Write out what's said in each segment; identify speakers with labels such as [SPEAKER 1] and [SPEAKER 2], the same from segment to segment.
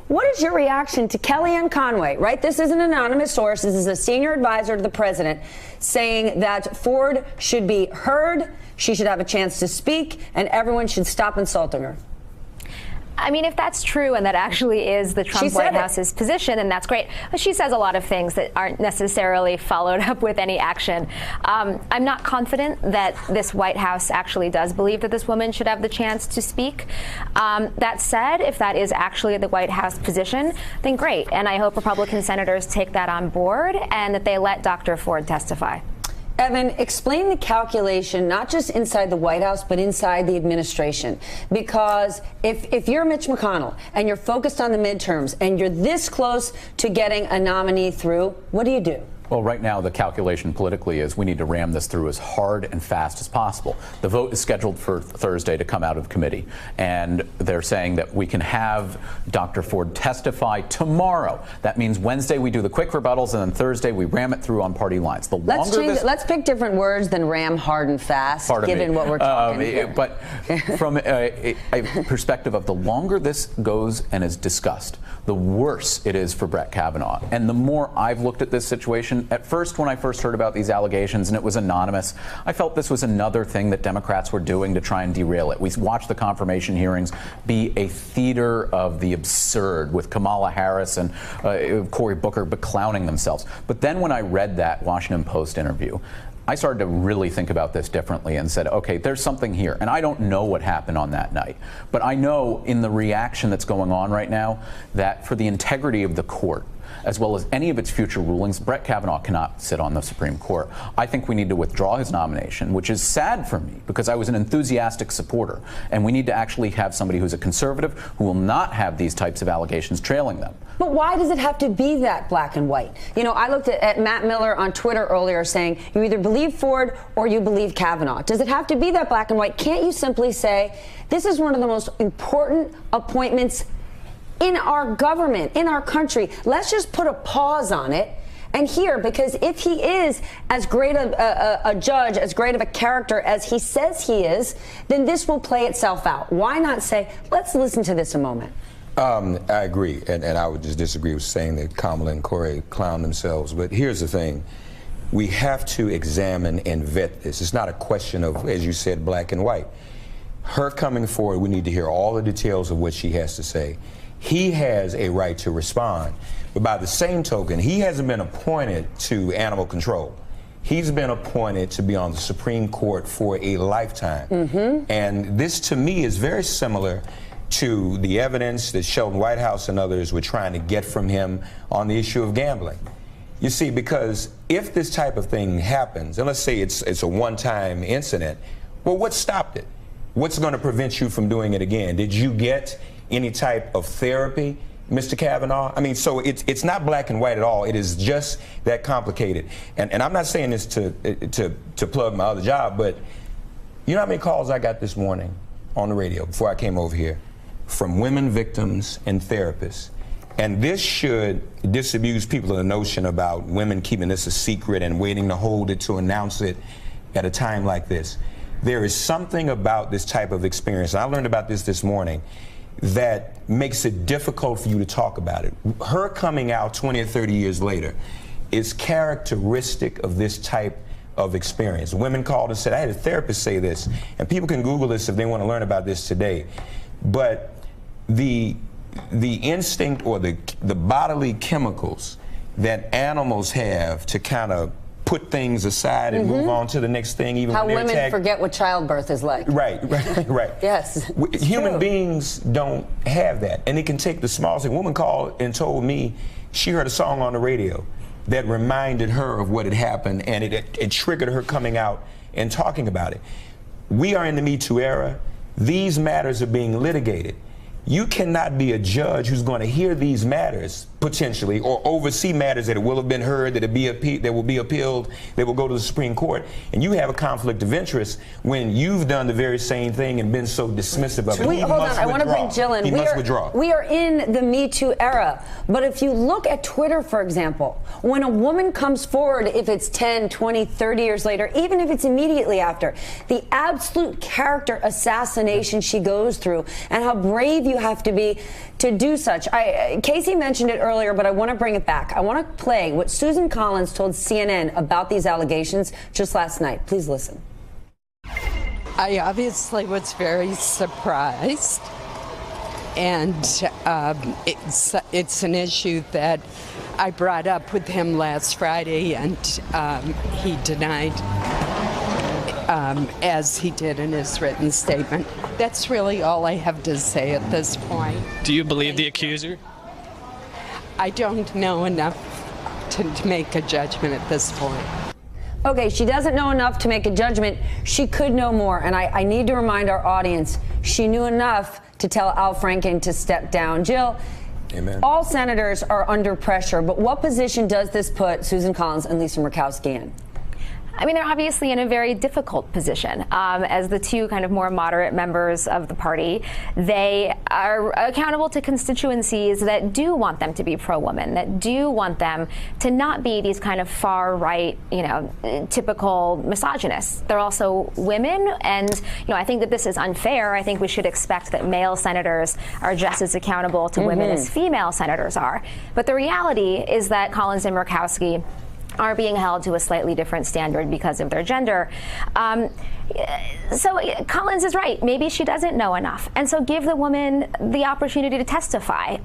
[SPEAKER 1] What is your reaction to Kellyanne Conway, right? This is an anonymous source. This is a senior advisor to the president saying that Ford should be heard, she should have a chance to speak, and everyone should stop insulting her.
[SPEAKER 2] I mean, if that's true and that actually is the Trump White House's position, then that's great. But she says a lot of things that aren't necessarily followed up with any action. I'm not confident that this White House actually does believe that this woman should have the chance to speak. That said, if that is actually the White House position, then great. And I hope Republican senators take that on board and that they let Dr. Ford testify.
[SPEAKER 1] Evan, explain the calculation, not just inside the White House, but inside the administration. Because if you're Mitch McConnell and you're focused on the midterms and you're this close to getting a nominee through, what do you do?
[SPEAKER 3] Well, right now, the calculation politically is we need to ram this through as hard and fast as possible. The vote is scheduled for Thursday to come out of committee, and they're saying that we can have Dr. Ford testify tomorrow. That means Wednesday we do the quick rebuttals, and then Thursday we ram it through on party lines.
[SPEAKER 1] Let's pick different words than ram, hard, and fast, given what we're talking here.
[SPEAKER 3] But from a perspective of the longer this goes and is discussed, the worse it is for Brett Kavanaugh. And the more I've looked at this situation, at first, when I first heard about these allegations and it was anonymous, I felt this was another thing that Democrats were doing to try and derail it. We watched the confirmation hearings be a theater of the absurd, with Kamala Harris and Cory Booker beclowning themselves. But then when I read that Washington Post interview, I started to really think about this differently and said, okay, there's something here. And I don't know what happened on that night, but I know in the reaction that's going on right now that for the integrity of the court, as well as any of its future rulings, Brett Kavanaugh cannot sit on the Supreme Court. I think we need to withdraw his nomination, which is sad for me because I was an enthusiastic supporter. And we need to actually have somebody who's a conservative who will not have these types of allegations trailing them.
[SPEAKER 1] But why does it have to be that black and white? You know, I looked at Matt Miller on Twitter earlier saying you either believe Ford or you believe Kavanaugh. Does it have to be that black and white? Can't you simply say this is one of the most important appointments in our government, in our country? Let's just put a pause on it and hear, because if he is as great a judge, as great of a character as he says he is, then this will play itself out. Why not say, let's listen to this a moment?
[SPEAKER 4] I agree, and I would just disagree with saying that Kamala and Cory clown themselves. But here's the thing. We have to examine and vet this. It's not a question of, as you said, black and white. Her coming forward, we need to hear all the details of what she has to say. He has a right to respond. But by the same token, he hasn't been appointed to animal control. He's been appointed to be on the Supreme Court for a lifetime. And this, to me, is very similar to the evidence that Sheldon Whitehouse and others were trying to get from him on the issue of gambling. You see, because if this type of thing happens, and let's say it's a one-time incident, well, what stopped it? What's going to prevent you from doing it again? Did you get any type of therapy, Mr. Kavanaugh? I mean, so it's not black and white at all. It is just that complicated. And I'm not saying this to plug my other job, but you know how many calls I got this morning on the radio before I came over here from women victims and therapists? And this should disabuse people of the notion about women keeping this a secret and waiting to hold it to announce it at a time like this. There is something about this type of experience, and I learned about this morning, that makes it difficult for you to talk about it. Her coming out 20 or 30 years later is characteristic of this type of experience. Women called and said, I had a therapist say this, and people can Google this if they want to learn about this today. But the instinct or the bodily chemicals that animals have to kind of put things aside and move on to the next thing, even
[SPEAKER 1] how
[SPEAKER 4] when they're
[SPEAKER 1] women forget what childbirth is like.
[SPEAKER 4] Right.
[SPEAKER 1] Yes.
[SPEAKER 4] Human beings don't have that. And it can take the smallest thing. A woman called and told me she heard a song on the radio that reminded her of what had happened, and it triggered her coming out and talking about it. We are in the Me Too era. These matters are being litigated. You cannot be a judge who's going to hear these matters potentially, or oversee matters that will have been heard, that will be appealed, that will go to the Supreme Court, and you have a conflict of interest when you've done the very same thing and been so dismissive of it.
[SPEAKER 1] Hold on, I want to bring Jill in.
[SPEAKER 4] He must withdraw.
[SPEAKER 1] We are in the Me Too era, but if you look at Twitter, for example, when a woman comes forward, if it's 10, 20, 30 years later, even if it's immediately after, the absolute character assassination she goes through and how brave you you have to be to do such? Casey mentioned it earlier, but I want to bring it back. I want to play what Susan Collins told CNN about these allegations just last night. Please listen.
[SPEAKER 5] I obviously was very surprised, and it's an issue that I brought up with him last Friday, and he denied, as he did in his written statement. That's really all I have to say at this point.
[SPEAKER 6] Do you believe the accuser?
[SPEAKER 5] I don't know enough to make a judgment at this point.
[SPEAKER 1] Okay, she doesn't know enough to make a judgment. She could know more, and I need to remind our audience, she knew enough to tell Al Franken to step down. Jill,
[SPEAKER 4] Amen.
[SPEAKER 1] All senators are under pressure, but what position does this put Susan Collins and Lisa Murkowski in?
[SPEAKER 2] I mean, they're obviously in a very difficult position. As the two kind of more moderate members of the party, they are accountable to constituencies that do want them to be pro-woman, that do want them to not be these kind of far-right, typical misogynists. They're also women, and, I think that this is unfair. I think we should expect that male senators are just as accountable to women as female senators are. But the reality is that Collins and Murkowski are being held to a slightly different standard because of their gender. So Collins is right. Maybe she doesn't know enough. And so give the woman the opportunity to testify.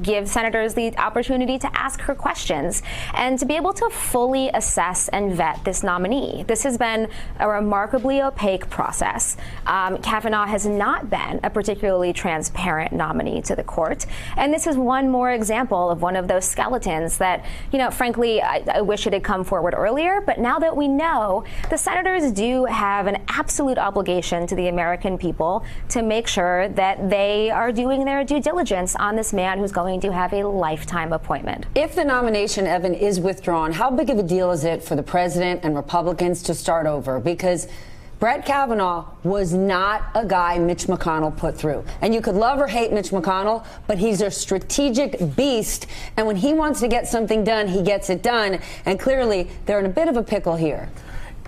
[SPEAKER 2] Give senators the opportunity to ask her questions and to be able to fully assess and vet this nominee. This has been a remarkably opaque process. Kavanaugh has not been a particularly transparent nominee to the court. And this is one more example of one of those skeletons that, frankly, I wish it had come forward earlier. But now that we know, the senators do have an absolute obligation to the American people to make sure that they are doing their due diligence on this man who's going to have a lifetime appointment.
[SPEAKER 1] If the nomination, Evan, is withdrawn, how big of a deal is it for the president and Republicans to start over? Because Brett Kavanaugh was not a guy Mitch McConnell put through. And you could love or hate Mitch McConnell, but he's a strategic beast. And when he wants to get something done, he gets it done. And clearly, they're in a bit of a pickle here.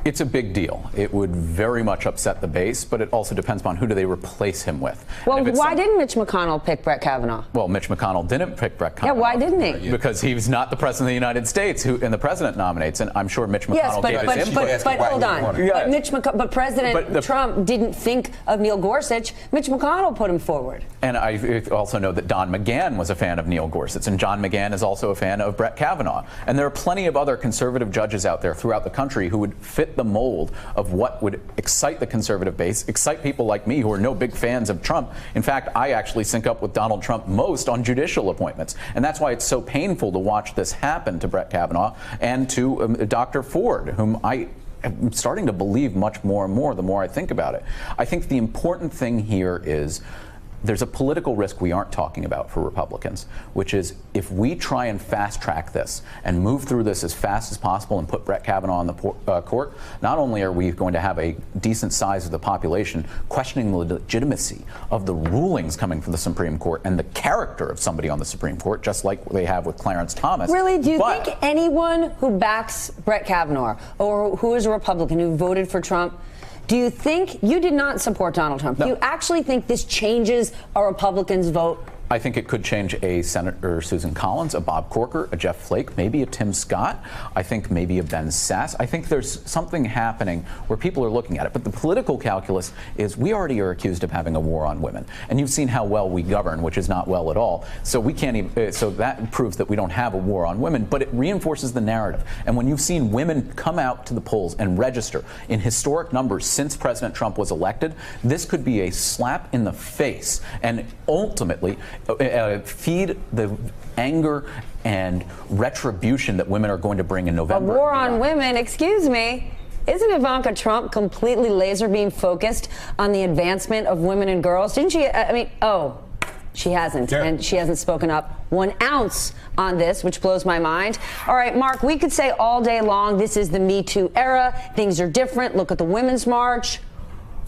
[SPEAKER 3] It's a big deal. It would very much upset the base, but it also depends upon who do they replace him with.
[SPEAKER 1] Well, why didn't Mitch McConnell pick Brett Kavanaugh?
[SPEAKER 3] Well, Mitch McConnell didn't pick Brett Kavanaugh.
[SPEAKER 1] Yeah, why didn't he?
[SPEAKER 3] Because he was not the president of the United States, and the president nominates, and I'm sure Mitch McConnell gave his input.
[SPEAKER 1] But hold on. But President Trump didn't think of Neil Gorsuch. Mitch McConnell put him forward.
[SPEAKER 3] And I also know that Don McGahn was a fan of Neil Gorsuch, and John McGahn is also a fan of Brett Kavanaugh. And there are plenty of other conservative judges out there throughout the country who would fit the mold of what would excite the conservative base, excite people like me who are no big fans of Trump. In fact, I actually sync up with Donald Trump most on judicial appointments. And that's why it's so painful to watch this happen to Brett Kavanaugh and to Dr. Ford, whom I'm starting to believe much more and more the more I think about it. I think the important thing here is there's a political risk we aren't talking about for Republicans, which is if we try and fast track this and move through this as fast as possible and put Brett Kavanaugh on the court, not only are we going to have a decent size of the population questioning the legitimacy of the rulings coming from the Supreme Court and the character of somebody on the Supreme Court, just like they have with Clarence Thomas.
[SPEAKER 1] Really, do you think anyone who backs Brett Kavanaugh or who is a Republican who voted for Trump, do you think you did not support Donald Trump? No. Do you actually think this changes a Republican's vote?
[SPEAKER 3] I think it could change a Senator Susan Collins, a Bob Corker, a Jeff Flake, maybe a Tim Scott. I think maybe a Ben Sasse. I think there's something happening where people are looking at it. But the political calculus is we already are accused of having a war on women. And you've seen how well we govern, which is not well at all. So we can't even, so that proves that we don't have a war on women, but it reinforces the narrative. And when you've seen women come out to the polls and register in historic numbers since President Trump was elected, this could be a slap in the face and ultimately feed the anger and retribution that women are going to bring in November.
[SPEAKER 1] A war on women, excuse me. Isn't Ivanka Trump completely laser beam focused on the advancement of women and girls? Didn't she? She hasn't, and she hasn't spoken up 1 ounce on this, which blows my mind. All right, Mark, we could say all day long this is the Me Too era. Things are different. Look at the Women's March.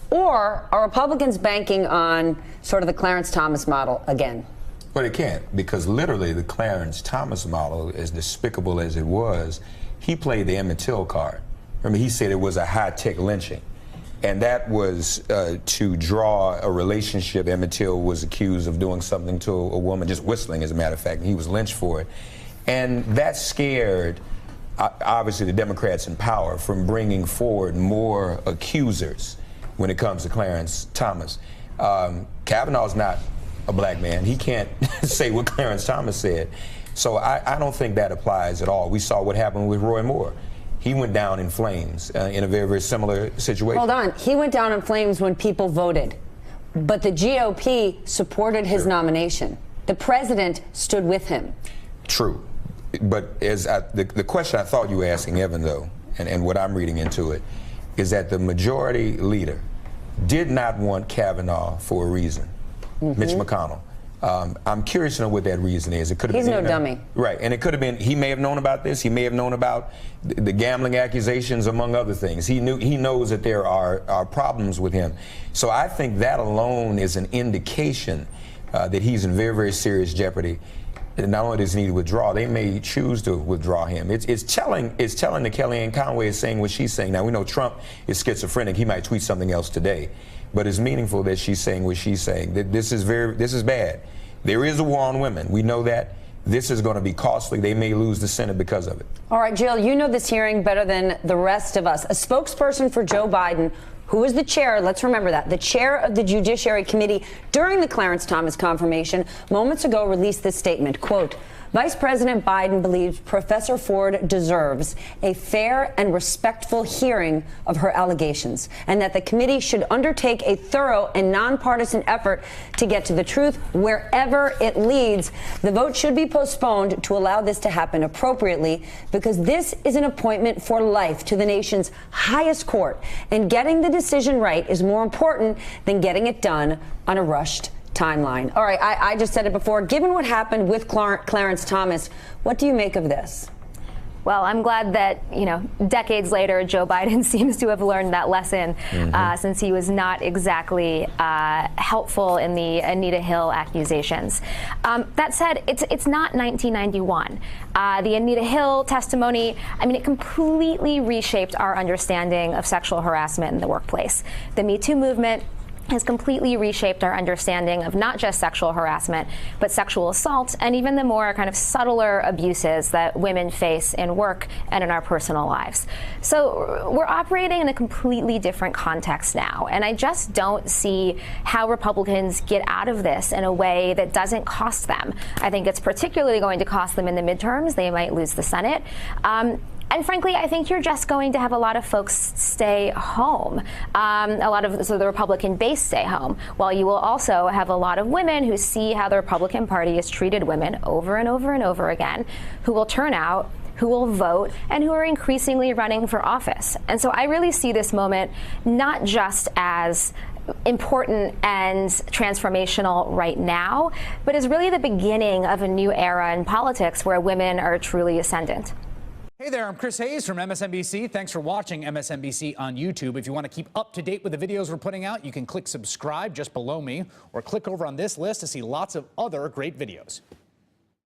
[SPEAKER 1] Or are Republicans banking on sort of the Clarence Thomas model again?
[SPEAKER 4] But it can't, because literally the Clarence Thomas model, as despicable as it was, he played the Emmett Till card. Remember, he said it was a high-tech lynching. And that was to draw a relationship. Emmett Till was accused of doing something to a woman, just whistling, as a matter of fact, and he was lynched for it. And that scared, obviously, the Democrats in power from bringing forward more accusers when it comes to Clarence Thomas. Kavanaugh's not a black man. He can't say what Clarence Thomas said. So I don't think that applies at all. We saw what happened with Roy Moore. He went down in flames in a very, very similar situation.
[SPEAKER 1] Hold on. He went down in flames when people voted. But the GOP supported his nomination. The president stood with him.
[SPEAKER 4] True. But as the question I thought you were asking, Evan, though, and what I'm reading into it, is that the majority leader did not want Kavanaugh for a reason, Mitch McConnell. I'm curious to know what that reason is. It could have
[SPEAKER 1] He's
[SPEAKER 4] been
[SPEAKER 1] no dummy.
[SPEAKER 4] Right, and it could have been, he may have known about this, he may have known about the gambling accusations, among other things. He knows that there are problems with him. So I think that alone is an indication that he's in very, very serious jeopardy. And not only does he need to withdraw, they may choose to withdraw him. It's telling that Kellyanne Conway is saying what she's saying. Now, we know Trump is schizophrenic. He might tweet something else today. But it's meaningful that she's saying what she's saying. This is bad. There is a war on women. We know that. This is going to be costly. They may lose the Senate because of it.
[SPEAKER 1] All right, Jill, you know this hearing better than the rest of us. A spokesperson for Joe Biden, who is the chair, let's remember that, the chair of the Judiciary Committee during the Clarence Thomas confirmation, moments ago released this statement, quote, Vice President Biden believes Professor Ford deserves a fair and respectful hearing of her allegations, and that the committee should undertake a thorough and nonpartisan effort to get to the truth wherever it leads. The vote should be postponed to allow this to happen appropriately, because this is an appointment for life to the nation's highest court, and getting the decision right is more important than getting it done on a rushed timeline. All right, I just said it before. Given what happened with Clarence Thomas, what do you make of this?
[SPEAKER 2] Well, I'm glad that, decades later, Joe Biden seems to have learned that lesson, since he was not exactly helpful in the Anita Hill accusations. That said, it's not 1991. The Anita Hill testimony, it completely reshaped our understanding of sexual harassment in the workplace. The Me Too movement has completely reshaped our understanding of not just sexual harassment, but sexual assault, and even the more kind of subtler abuses that women face in work and in our personal lives. So we're operating in a completely different context now, and I just don't see how Republicans get out of this in a way that doesn't cost them. I think it's particularly going to cost them in the midterms. They might lose the Senate. And frankly, I think you're just going to have a lot of folks stay home. So the Republican base stay home, while you will also have a lot of women who see how the Republican Party has treated women over and over and over again, who will turn out, who will vote, and who are increasingly running for office. And so I really see this moment not just as important and transformational right now, but as really the beginning of a new era in politics where women are truly ascendant.
[SPEAKER 6] Hey there, I'm Chris Hayes from MSNBC. Thanks for watching MSNBC on YouTube. If you want to keep up to date with the videos we're putting out, you can click subscribe just below me, or click over on this list to see lots of other great videos.